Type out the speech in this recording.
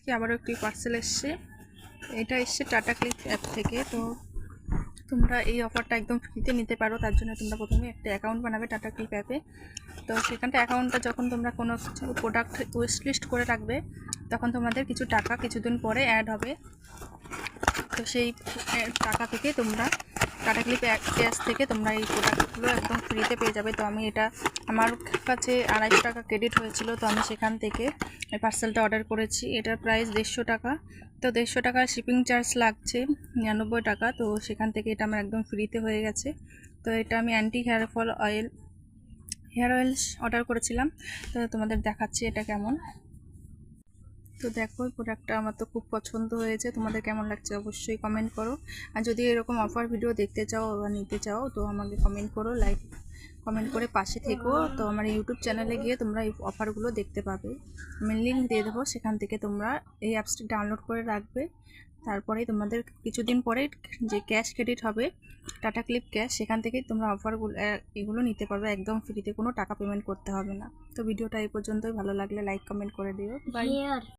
আজকে আবারও একটি পার্সেল এসছে। এটা এসছে টাটা ক্লিক অ্যাপ থেকে। তো তোমরা এই অফারটা একদম ফ্রিতে নিতে পারো। তার জন্য তোমরা প্রথমে একটা অ্যাকাউন্ট বানাবে টাটা ক্লিক অ্যাপে। তো সেখানটা অ্যাকাউন্টটা যখন তোমরা কোনো কিছু প্রোডাক্ট উইশ লিস্ট করে রাখবে, তখন তোমাদের কিছু টাকা কিছুদিন পরে অ্যাড হবে। তো সেই টাকা থেকে তোমরা টাটা ক্লিক ক্যাশ থেকে তোমরা এই প্রোডাক্টগুলো একদম ফ্রিতে পেয়ে যাবে। তো আমি এটা আমার কাছে 250 টাকা ক্রেডিট হয়েছিল, তো আমি সেখান থেকে এই পার্সেলটা অর্ডার করেছি। এটার প্রাইস 150 টাকা। তো 150 টাকার শিপিং চার্জ লাগছে 99 টাকা। তো সেখান থেকে এটা আমার একদম ফ্রিতে হয়ে গেছে। তো এটা আমি অ্যান্টি হেয়ার অয়েল অর্ডার করেছিলাম। তো তোমাদের দেখাচ্ছি এটা কেমন। তো দেখো প্রোডাক্টটা আমার তো খুব পছন্দ হয়েছে। তোমাদের কেমন লাগছে অবশ্যই কমেন্ট করো। আর যদি এরকম অফার ভিডিও দেখতে চাও বা নিতে চাও তো আমাকে কমেন্ট করো, কমেন্ট করে পাশে থেকো। তো আমার ইউটিউব চ্যানেলে গিয়ে তোমরা এই অফারগুলো দেখতে পাবে। আমি লিঙ্ক দিয়ে দেবো, সেখান থেকে তোমরা এই অ্যাপসটি ডাউনলোড করে রাখবে। তারপরেই তোমাদের কিছুদিন পরে যে ক্যাশ ক্রেডিট হবে টাটা ক্লিক ক্যাশ, সেখান থেকেই তোমরা অফারগুলো এগুলো নিতে পারবে একদম ফ্রিতে, কোনো টাকা পেমেন্ট করতে হবে না। তো ভিডিওটা এই পর্যন্তই। ভালো লাগলে লাইক কমেন্ট করে দিও। বাই।